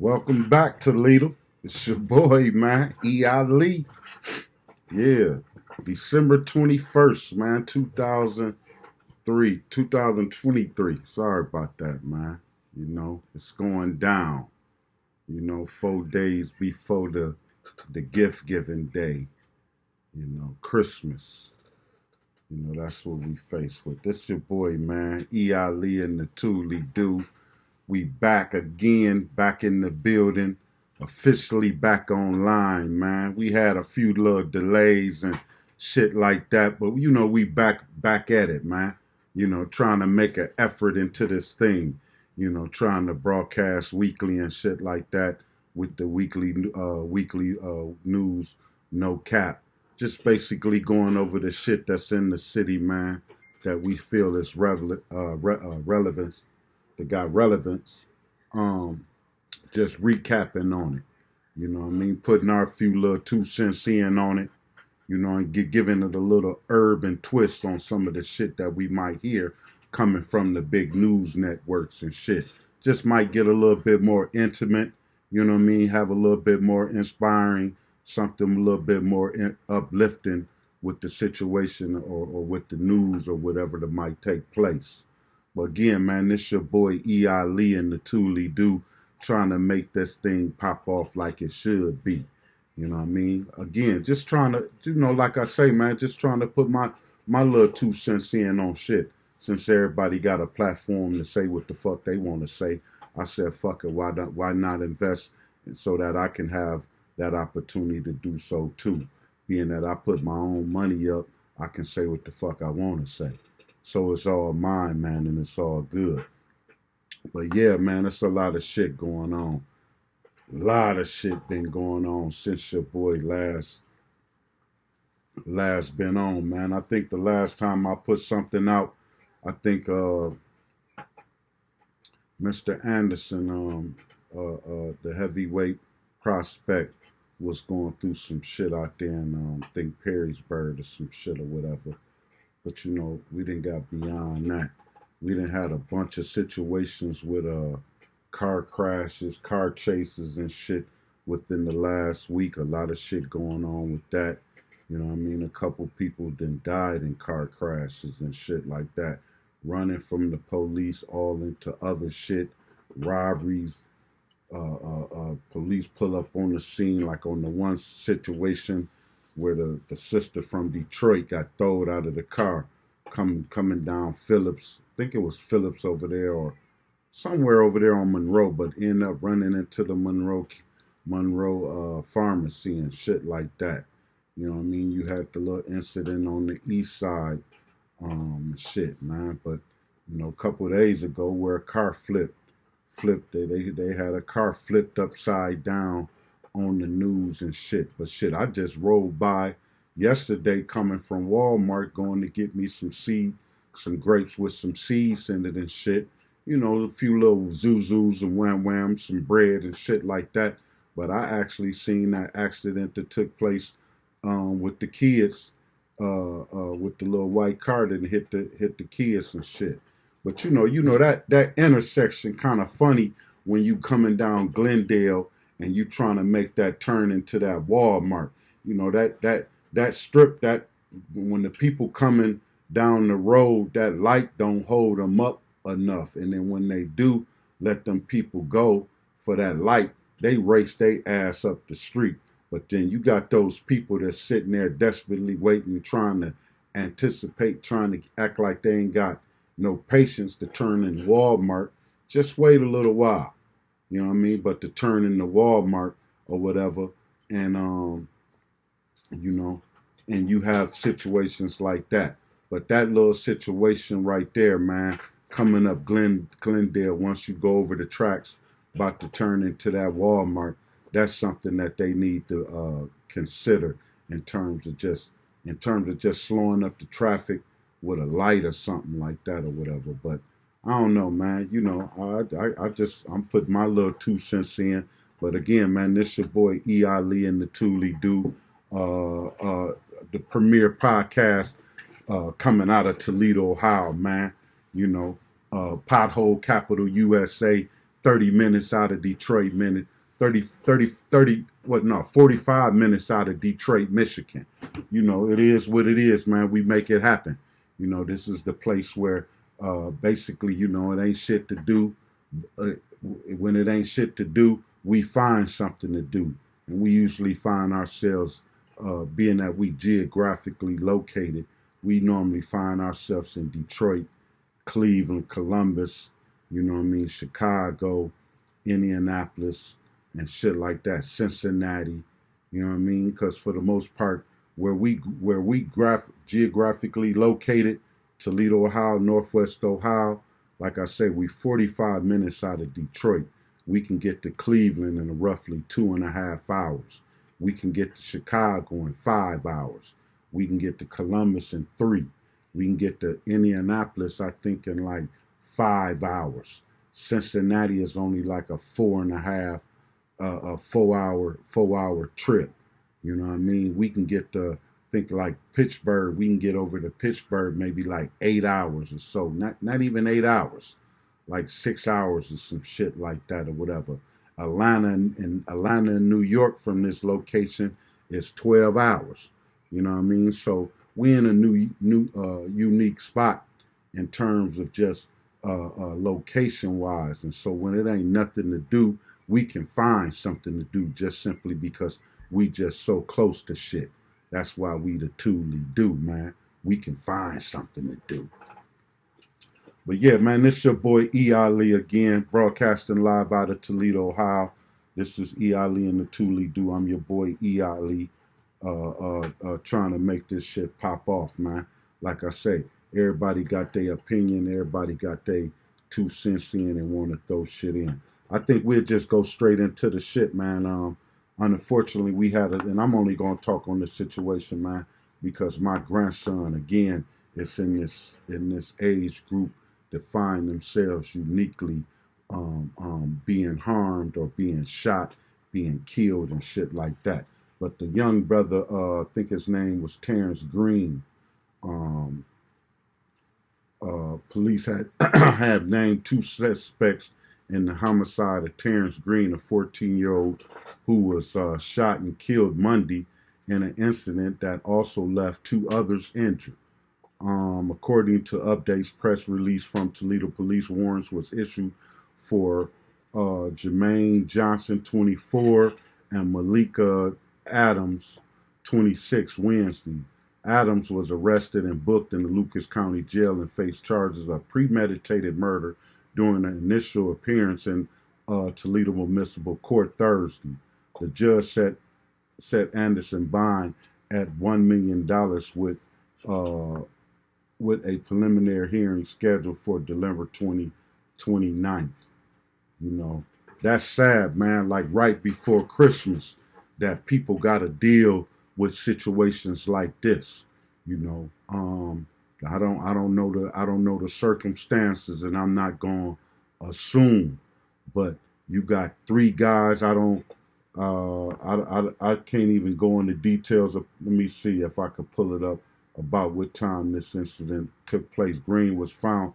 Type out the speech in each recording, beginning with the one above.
Welcome back, Toledo. It's your boy, man, E.I. Lee. Yeah, December 21st, man, 2023. Sorry about that, man. It's going down. 4 days before the gift giving day, Christmas. That's what we face with. This your boy, man, E.I. Lee and the Thule Do. We back again, back in the building, officially back online, man. We had a few little delays and shit like that, but we back at it, man. Trying to make an effort into this thing. Trying to broadcast weekly and shit like that with the weekly news, no cap. Just basically going over the shit that's in the city, man, that we feel is relevance that got relevance, um, just recapping on it. Putting our few little 2 cents in on it, and giving it a little urban twist on some of the shit that we might hear coming from the big news networks and shit. Just might get a little bit more intimate, have a little bit more inspiring, something a little bit more uplifting with the situation or with the news or whatever that might take place. But again, man, this your boy E.I. Lee and the Thule Do trying to make this thing pop off like it should be. You know what I mean? Again, just trying to, like I say, man, just trying to put my little 2 cents in on shit. Since everybody got a platform to say what the fuck they want to say, I said, fuck it, why not invest so that I can have that opportunity to do so too. Being that I put my own money up, I can say what the fuck I want to say. So it's all mine, man, and it's all good. But yeah, man, it's a lot of shit going on. A lot of shit been going on since your boy last been on, man. I think the last time I put something out, I think Mr. Anderson, the heavyweight prospect, was going through some shit out there in I think Perrysburg or some shit or whatever. But we didn't got beyond that. We didn't had a bunch of situations with car crashes, car chases and shit within the last week. A lot of shit going on with that. You know what I mean? A couple people then died in car crashes and shit like that. Running from the police all into other shit, robberies. Police pull up on the scene, like on the one situation where the sister from Detroit got thrown out of the car coming down Phillips. I think it was Phillips over there or somewhere over there on Monroe, but ended up running into the Monroe pharmacy and shit like that. You know what I mean? You had the little incident on the east side, shit, man. But a couple of days ago, where a car flipped it. They had a car flipped upside down on the news and shit. But shit, I just rolled by yesterday coming from Walmart going to get me some grapes with some seeds in it and shit. A few little zuzus and wham whams, some bread and shit like that. But I actually seen that accident that took place with the kids, with the little white car that hit the kids and shit. But that intersection kind of funny when you coming down Glendale and you trying to make that turn into that Walmart. That strip, that when the people coming down the road, that light don't hold them up enough. And then when they do let them people go for that light, they race their ass up the street. But then you got those people that's sitting there desperately waiting, trying to anticipate, trying to act like they ain't got no patience to turn in Walmart. Just wait a little while. You know what I mean? But to turn into Walmart or whatever, and and you have situations like that. But that little situation right there, man, coming up Glendale, once you go over the tracks, about to turn into that Walmart, that's something that they need to consider in terms of just slowing up the traffic with a light or something like that or whatever. But I don't know, man. I'm putting my little 2 cents in. But again, man, this your boy E.I. Lee and the Thule Do, the premier podcast coming out of Toledo, Ohio, man. Pothole capital USA, 30 minutes out of Detroit, 45 minutes out of Detroit, Michigan. You know, it is what it is, man. We make it happen. You know, this is the place where basically, you know, it ain't shit to do. When it ain't shit to do, we find something to do. And we usually find ourselves, being that we geographically located, we normally find ourselves in Detroit, Cleveland, Columbus, you know what I mean, Chicago, Indianapolis, and shit like that, Cincinnati, you know what I mean? Because for the most part, where we geographically located, Toledo, Ohio, Northwest Ohio, like I say, we 45 minutes out of Detroit. We can get to Cleveland in roughly 2.5 hours. We can get to Chicago in 5 hours. We can get to Columbus in 3. We can get to Indianapolis, I think, in like 5 hours. Cincinnati is only like a 4.5, a 4 hour trip. You know what I mean? We can get to, think like Pittsburgh. We can get over to Pittsburgh maybe like 8 hours or so. Not even 8 hours, like 6 hours or some shit like that or whatever. Atlanta and New York from this location is 12 hours. You know what I mean? So we're in a new unique spot in terms of just location wise. And so when it ain't nothing to do, we can find something to do just simply because we just so close to shit. That's why we the Thule do, man. We can find something to do. But yeah, man, this your boy E. Ali again, broadcasting live out of Toledo, Ohio. This is E. Ali and the Thule do. I'm your boy E. Ali, trying to make this shit pop off, man. Like I say, everybody got their opinion. Everybody got their 2 cents in and want to throw shit in. I think we'll just go straight into the shit, man. Unfortunately, we had and I'm only going to talk on this situation, man, because my grandson, again, is in this age group that find themselves uniquely being harmed or being shot, being killed and shit like that. But the young brother, I think his name was Terrence Green. Police have named 2 suspects in the homicide of Terrence Green, a 14-year-old who was shot and killed Monday in an incident that also left 2 others injured. According to updates, press release from Toledo Police, warrants was issued for Jermaine Johnson, 24, and Malika Adams, 26, Wednesday. Adams was arrested and booked in the Lucas County Jail and faced charges of premeditated murder during an initial appearance in Toledo Municipal Court Thursday. The judge set Anderson bond at $1 million with a preliminary hearing scheduled for December 29th. You know, that's sad, man. Like right before Christmas, that people got to deal with situations like this. You know, I don't know the circumstances, and I'm not gonna assume. But you got 3 guys. I can't even go into details of. Let me see if I could pull it up about what time this incident took place. Green was found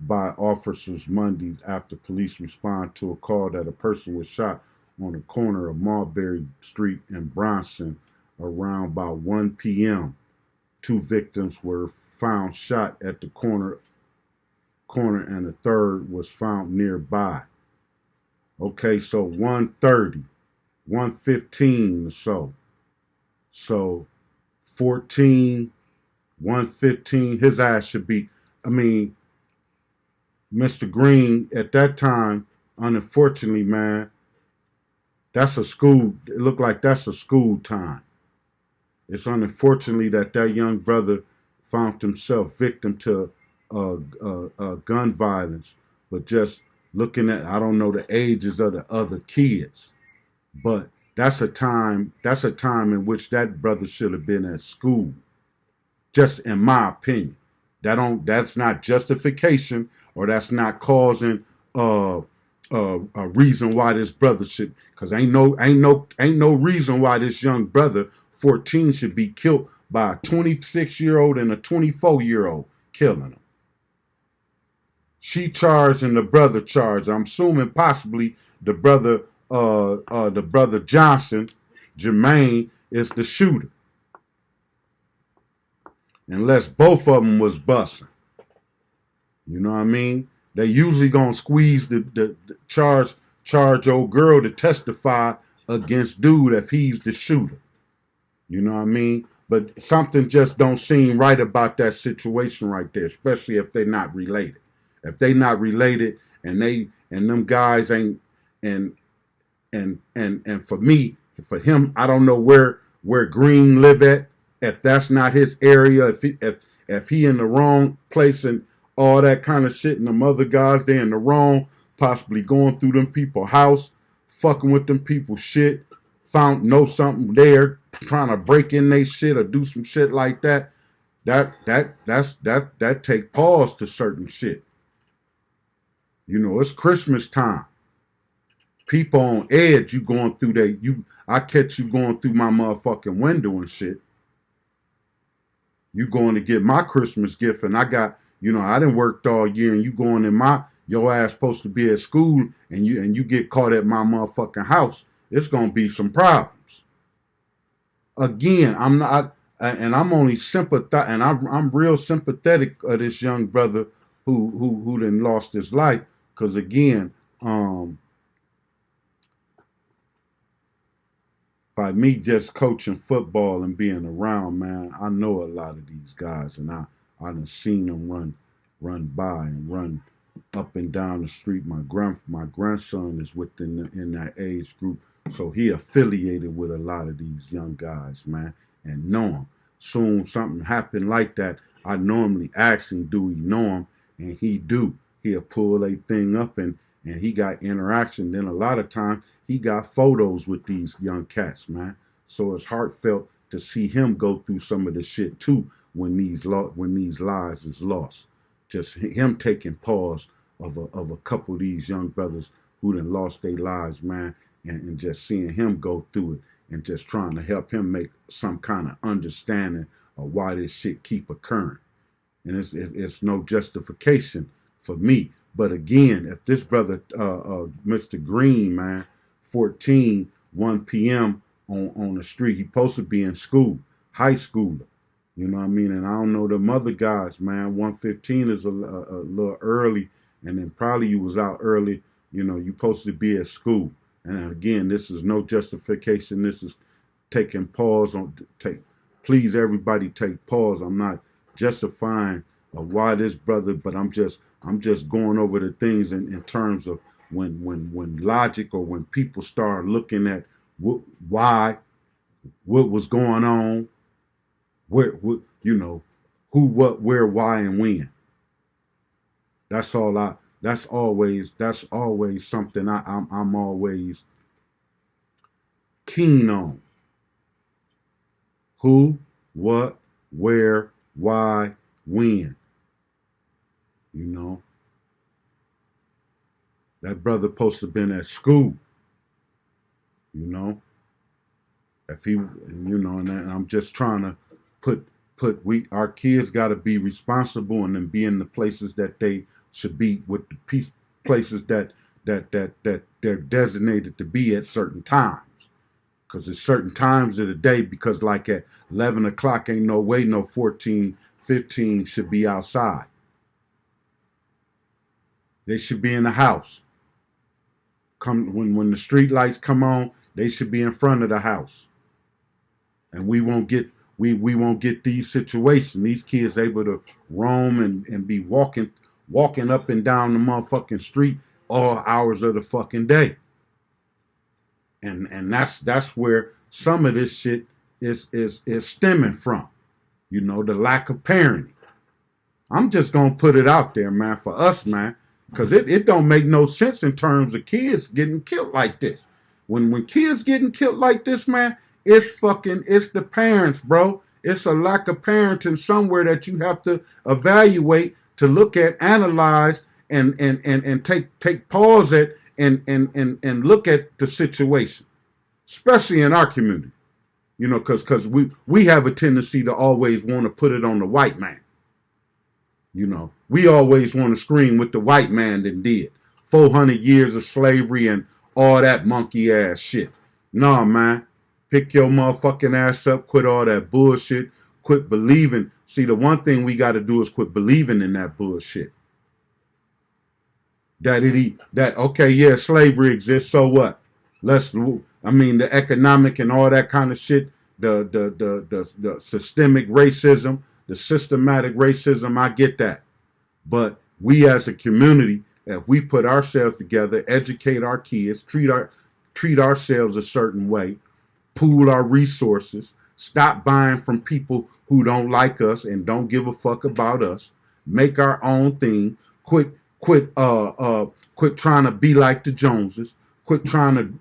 by officers Monday after police responded to a call that a person was shot on the corner of Mulberry Street and Bronson around about 1 p.m. 2 victims were found shot at the corner and a third was found nearby. Okay, so 1:30, 1:15 or so. So 14, 1:15, his ass should be, I mean, Mr. Green at that time, unfortunately, man, that's a school, it looked like that's a school time. It's unfortunately that young brother found himself victim to gun violence, but just looking at, I don't know the ages of the other kids, but that's a time in which that brother should have been at school. Just in my opinion, that's not justification, or that's not causing a reason why this brother should, because ain't no reason why this young brother 14 should be killed by a 26-year-old and a 24-year-old killing him. She charged and the brother charged. I'm assuming possibly the brother Johnson, Jermaine, is the shooter, unless both of them was busting. You know what I mean? They usually gonna squeeze the charge old girl to testify against dude if he's the shooter. You know what I mean? But something just don't seem right about that situation right there, especially if they're not related. If they not related and them guys ain't and and for me, for him, I don't know where Green live at. If that's not his area, if he in the wrong place and all that kind of shit, and them other guys they in the wrong, possibly going through them people house, fucking with them people shit, found know something there, trying to break in they shit or do some shit like that. That take pause to certain shit. You know, it's Christmas time. People on edge, you going through I catch you going through my motherfucking window and shit. You going to get my Christmas gift and I got, I done worked all year and you going in your ass supposed to be at school and you get caught at my motherfucking house. It's gonna be some problems. Again, I'm not, and I'm only sympathetic, and I'm real sympathetic of this young brother who then lost his life, because again, by me just coaching football and being around, man, I know a lot of these guys, and I done seen them run by and run up and down the street. My grandson is in that age group, so he affiliated with a lot of these young guys, man, and know them. Soon something happened like that, I normally ask him, do he know him? And he do. He'll pull a thing up and he got interaction. Then a lot of times he got photos with these young cats, man. So it's heartfelt to see him go through some of the shit too when these lives is lost. Just him taking pause of a couple of these young brothers who done lost their lives, man, and just seeing him go through it and just trying to help him make some kind of understanding of why this shit keep occurring. And it's no justification for me. But again, if this brother, Mr. Green, man, 14, 1 p.m. on the street, he supposed to be in school, high schooler. You know what I mean? And I don't know them other guys, man. 1:15 is a little early, and then probably you was out early. You supposed to be at school. And again, this is no justification. This is taking pause please everybody take pause. I'm not justifying why this brother, but I'm just going over the things in terms of when logic or when people start looking at why, what was going on, where, who, what, where, why, and when. That's always something I'm always keen on. Who, what, where, why, when. That brother supposed to have been at school. If he, and I'm just trying to put our kids got to be responsible and then be in the places that they should be, with the places that they're designated to be at certain times. Because there's certain times of the day, because like at 11 o'clock, ain't no way no 14, 15 should be outside. They should be in the house. When the street lights come on, they should be in front of the house. And we won't get these situations. These kids able to roam and be walking up and down the motherfucking street all hours of the fucking day. And that's where some of this shit is stemming from. The lack of parenting. I'm just gonna put it out there, man, for us, man, because it don't make no sense in terms of kids getting killed like this. When kids getting killed like this, man, it's the parents, bro. It's a lack of parenting somewhere that you have to evaluate, to look at, analyze, and take pause at and look at the situation, especially in our community. Because we have a tendency to always want to put it on the white man. You know, we always want to scream what the white man done did. 400 years of slavery and all that monkey ass shit. Nah, man. Pick your motherfucking ass up. Quit all that bullshit. Quit believing. See, the one thing we got to do is quit believing in that bullshit. Okay, yeah, slavery exists. So what? The economic and all that kind of shit, the systemic racism, the systematic racism, I get that. But we as a community, if we put ourselves together, educate our kids, treat ourselves a certain way, pool our resources, stop buying from people who don't like us and don't give a fuck about us, make our own thing, quit trying to be like the Joneses, quit trying to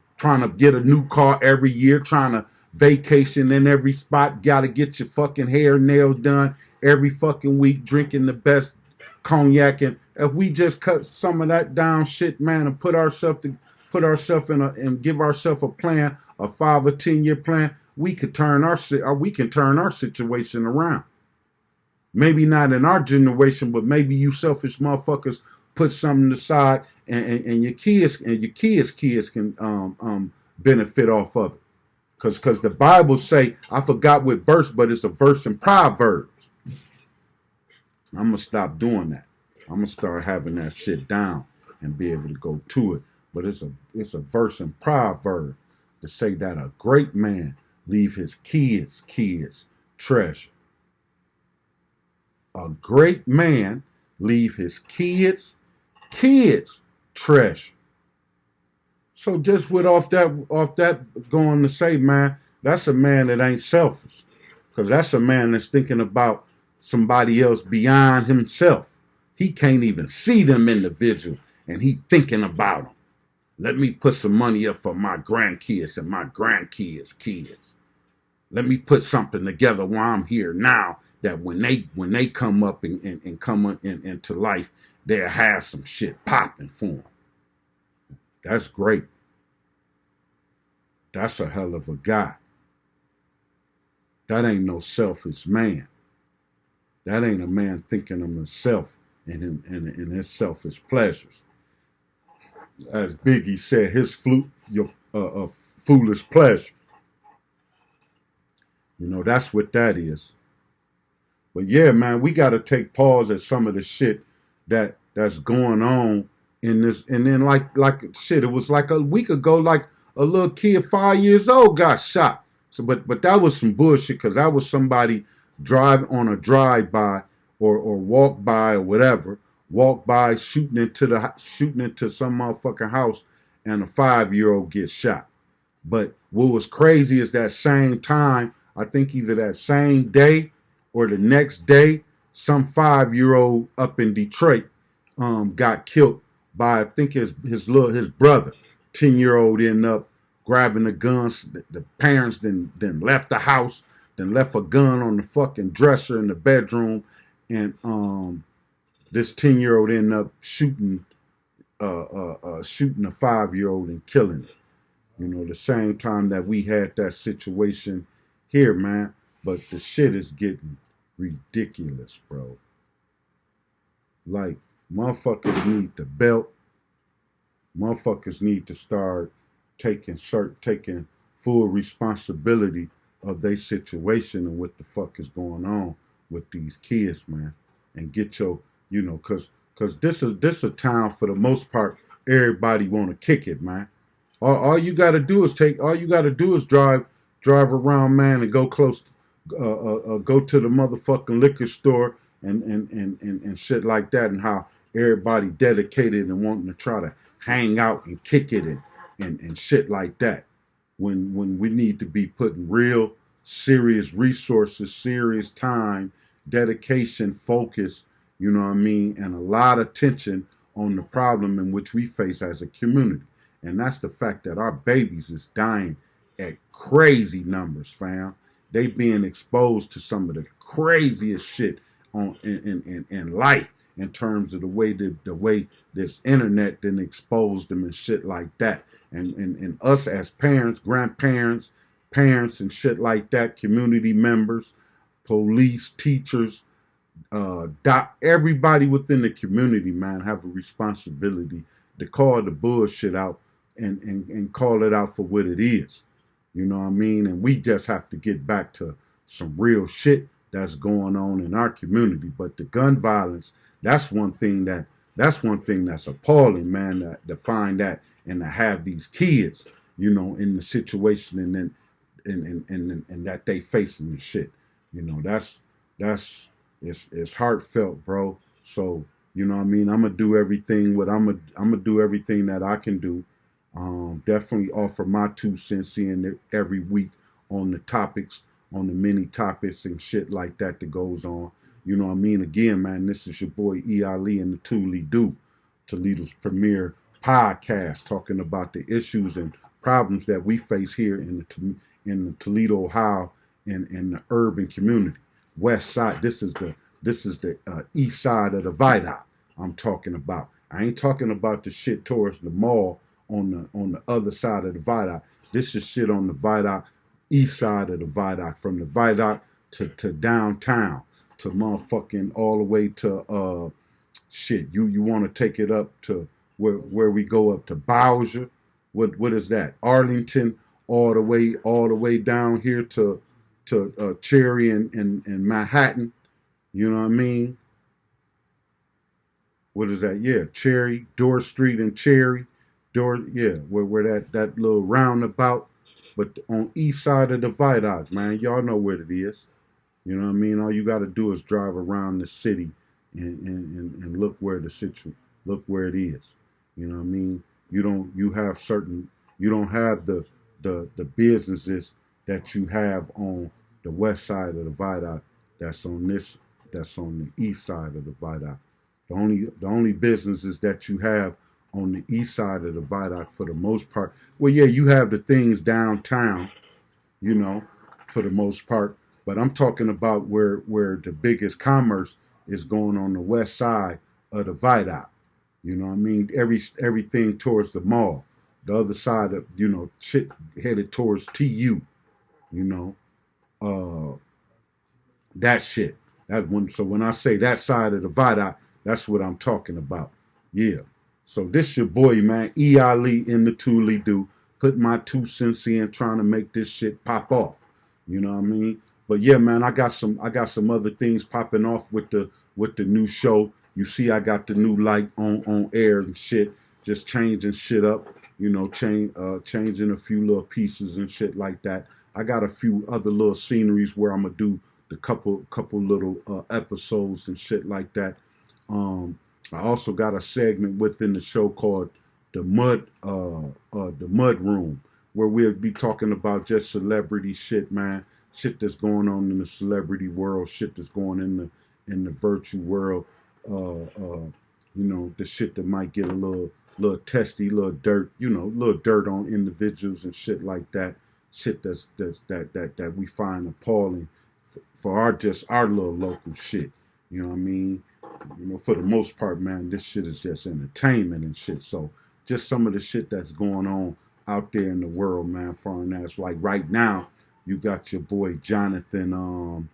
get a new car every year, trying to vacation in every spot, gotta get your fucking hair and nails done every fucking week, drinking the best cognac. And if we just cut some of that down shit, man, and put ourselves in and give ourselves a plan, a 5 or 10 year plan, we can turn our situation around. Maybe not in our generation, but maybe you selfish motherfuckers put something aside, and your kids can benefit off of it. Cause the Bible say, I forgot what verse, but it's a verse in Proverbs. I'm gonna stop doing that. I'm gonna start having that shit down and be able to go to it. But it's a verse in Proverbs to say that a great man leave his kids treasure. A great man leave his kids treasure. So just off that going to say, man, that's a man that ain't selfish. Because that's a man that's thinking about somebody else beyond himself. He can't even see them individual, and he thinking about them. Let me put some money up for my grandkids and my grandkids' kids. Let me put something together while I'm here now, that when they come up and come into life, they'll have some shit popping for them. That's great. That's a hell of a guy. That ain't no selfish man. That ain't a man thinking of himself and his selfish pleasures. As Biggie said, his foolish pleasure. You know, that's what that is. But yeah, man, we got to take pause at some of the shit that's going on in this. And then like shit, it was like a week ago, like a little kid 5 years old got shot. So, but that was some bullshit, because that was somebody drive by or walk by or whatever, walk by shooting into some motherfucking house, and a 5-year-old gets shot. But what was crazy is that same time, I think either that same day or the next day, some 5-year-old up in Detroit got killed by, I think his brother. 10-year-old ended up grabbing the guns. The parents then left the house, then left a gun on the fucking dresser in the bedroom, and this 10-year-old ended up shooting a 5-year-old and killing it. You know, the same time that we had that situation here, man. But the shit is getting ridiculous, bro. Like, motherfuckers need the belt. Motherfuckers need to start taking full responsibility of their situation and what the fuck is going on with these kids, man. And get your, you know, cause this is a town, for the most part, everybody want to kick it, man. All you got to do is drive around, man, and go close, go to the motherfucking liquor store and shit like that, and how everybody dedicated and wanting to try to hang out and kick it and shit like that. When we need to be putting real serious resources, serious time, dedication, focus, you know what I mean, and a lot of attention on the problem in which we face as a community. And that's the fact that our babies is dying at crazy numbers, fam. They being exposed to some of the craziest shit in life, in terms of the way this internet then exposed them and shit like that. And us as parents, grandparents, parents and shit like that, community members, police, teachers, Everybody within the community, man, have a responsibility to call the bullshit out and call it out for what it is. You know what I mean? And we just have to get back to some real shit that's going on in our community. But the gun violence, that's one thing that's appalling, man, to find that and to have these kids, in the situation and then and that they facing the shit. That's it's heartfelt, bro. So you know what I mean. I'm gonna do everything. I'm gonna do everything that I can do. Definitely offer my 2 cents in every week on the topics, on the many topics and shit like that goes on. You know what I mean? Again, man, this is your boy E. Ali and the Thule Do, Toledo's premier podcast, talking about the issues and problems that we face here in the Toledo, Ohio, in the urban community. West side. This is the east side of the viaduct I'm talking about. I ain't talking about the shit towards the mall on the other side of the viaduct. This is shit on the viaduct, east side of the viaduct, from the viaduct to downtown, to motherfucking all the way to shit. You want to take it up to where we go up to Bowser. What is that? Arlington, all the way down here to Cherry and Manhattan. You know what I mean? What is that? Yeah, Cherry, Door Street and Cherry. Yeah, where that little roundabout. But on east side of the viaduct, man, y'all know where it is. You know what I mean? All you got to do is drive around the city and look look where it is. You know what I mean? You don't have the businesses that you have on the west side of the viaduct that's on the east side of the viaduct. The only businesses that you have on the east side of the viaduct for the most part, well, yeah, you have the things downtown, you know, for the most part. But I'm talking about where the biggest commerce is going on the west side of the viaduct. You know what I mean? Everything towards the mall. The other side of, shit headed towards TU, you know. Uh that shit. So when I say that side of the viaduct, that's what I'm talking about. Yeah. So this your boy, man, E. Ali in the Thule Do. Put my 2 cents in, trying to make this shit pop off. You know what I mean? But yeah, man, I got some other things popping off with the new show. You see, I got the new light on air and shit, just changing shit up. Changing a few little pieces and shit like that. I got a few other little sceneries where I'm gonna do the couple little episodes and shit like that. I also got a segment within the show called the Mud Room, where we'll be talking about just celebrity shit, man. Shit that's going on in the celebrity world, shit that's going in the virtual world. The shit that might get a little testy, little dirt on individuals and shit like that. Shit that we find appalling for our little local shit. You know what I mean? For the most part, man, this shit is just entertainment and shit. So just some of the shit that's going on out there in the world, man, foreign ass. Like right now, you got your boy Jonathan.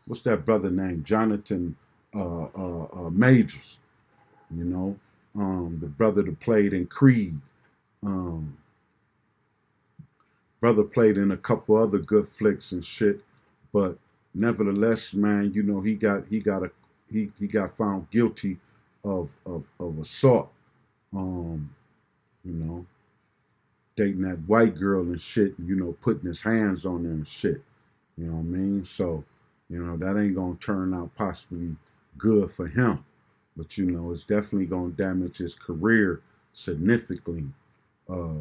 What's that brother name? Jonathan Majors. You know, the brother that played in Creed. Um, Brother played in a couple other good flicks and shit, but nevertheless, man, he got found guilty of assault. Um, you know, dating that white girl and shit, and putting his hands on her and shit. You know what I mean? So, that ain't gonna turn out possibly good for him. But it's definitely gonna damage his career significantly.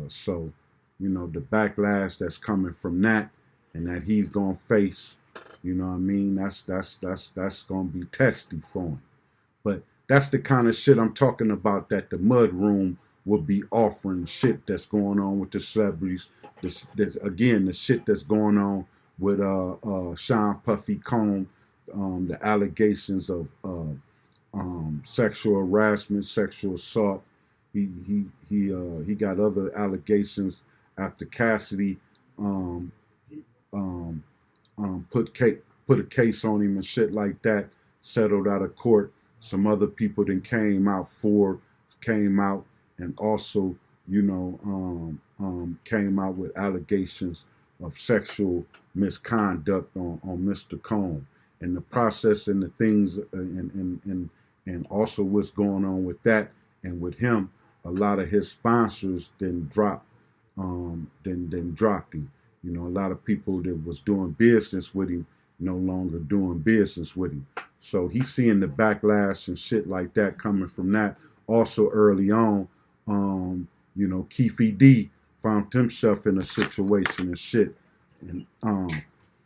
So, the backlash that's coming from that, and that he's gonna face, you know what I mean? That's gonna be testy for him. But that's the kind of shit I'm talking about, that the Mud Room will be offering. Shit that's going on with the celebrities. This again, the shit that's going on with Sean Puffy Combs, the allegations of sexual harassment, sexual assault. He got other allegations after Cassidy um, um, put a case on him and shit like that. settled out of court. Some other people then came out. Ford came out and also, came out with allegations of sexual misconduct on Mr. Combs. And the process and the things and also what's going on with that and with him, a lot of his sponsors then dropped him. A lot of people that was doing business with him no longer doing business with him. So he's seeing the backlash and shit like that coming from that. Also early on, Keefe D found himself in a situation and shit. And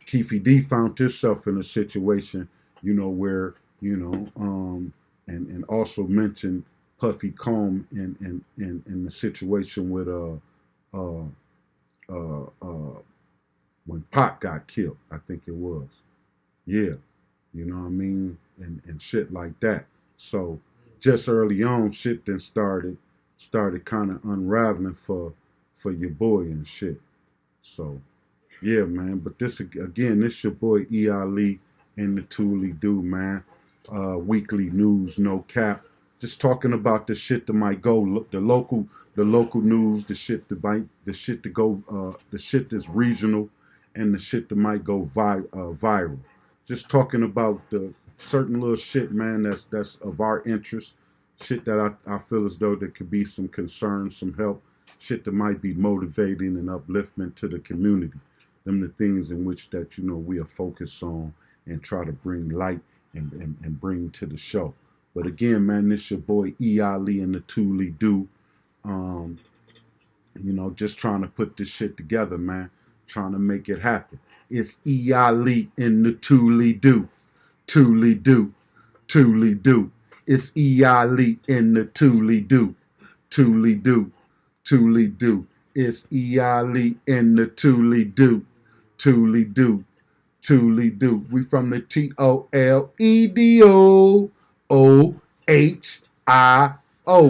Keefe D found himself in a situation, where, and also mentioned Puffy Comb in the situation with when Pac got killed, I think it was. Yeah, you know what I mean? And shit like that. So just early on, shit then started kind of unraveling for your boy and shit. So yeah, man. But this your boy E Ali and the Thule Do, man. Weekly news, no cap. Just talking about the shit that might go the local news, the shit that's regional, and the shit that might go viral. Just talking about the certain little shit, man. That's of our interest. Shit that I feel as though there could be some concern, some help. Shit that might be motivating and upliftment to the community. Them the things in which that we are focused on and try to bring light and bring to the show. But again, man, this your boy E Ali and the Thule Do. Just trying to put this shit together, man. Trying to make it happen. It's E Ali and the Thule Do. Thule Do. Thule Do. It's E Ali and the Thule Do. Thule Do. Thule Do. It's E Ali and the Thule Do. Thule Do. Thule Do. We from the TOLEDOOHIO.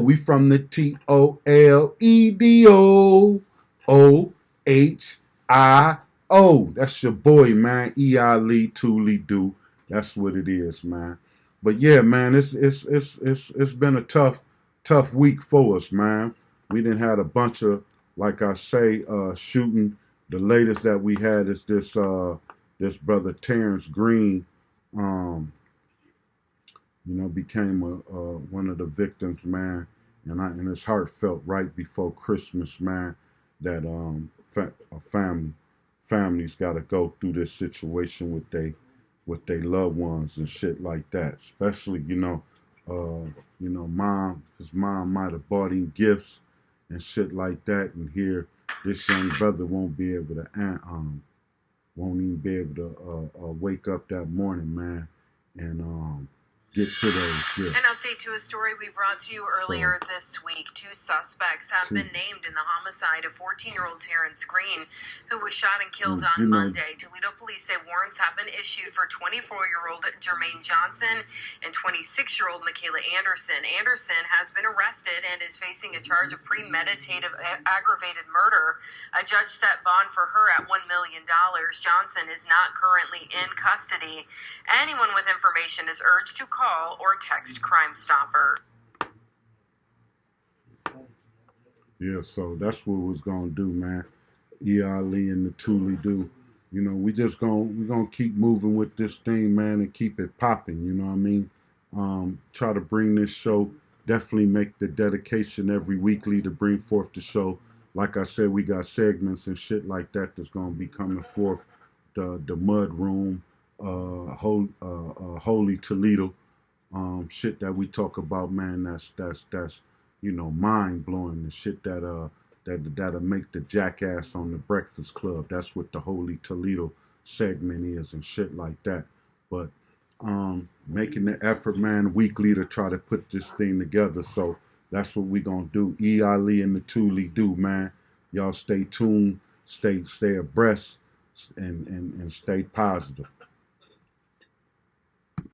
We from the TOLEDOOHIO. That's your boy, man. E Ali Thule Do. That's what it is, man. But yeah, man, it's been a tough week for us, man. We didn't had a bunch of, like I say, shooting. The latest that we had is this brother Terrence Green, became one of the victims, man. And his heart felt right before Christmas, man, that families got to go through this situation with they loved ones and shit like that. Especially, his mom might have bought him gifts and shit like that, and here this young brother won't even be able to wake up that morning, man, and get to those gifts. An update to a story we brought to you earlier this week. Two suspects have been named in the homicide of 14-year-old Terrence Green, who was shot and killed on Monday. Toledo police say warrants have been issued for 24-year-old Jermaine Johnson and 26-year-old Michaela Anderson. Anderson has been arrested and is facing a charge of premeditated aggravated murder. A judge set bond for her at $1 million. Johnson is not currently in custody. Anyone with information is urged to call or text Crime Stopper. Yeah, so that's what we're gonna do, man. E Ali and the Thule Do. We're gonna keep moving with this thing, man, and keep it popping. You know what I mean? Try to bring this show. Definitely make the dedication every weekly to bring forth the show. Like I said, we got segments and shit like that that's gonna be coming forth. The Mud Room. Holy Toledo, shit that we talk about, man. That's mind blowing. The shit that'll make the jackass on the Breakfast Club. That's what the Holy Toledo segment is and shit like that. But making the effort, man, weekly to try to put this thing together. So that's what we gonna do. E Ali and the Thule Do, man. Y'all stay tuned, stay abreast, and stay positive.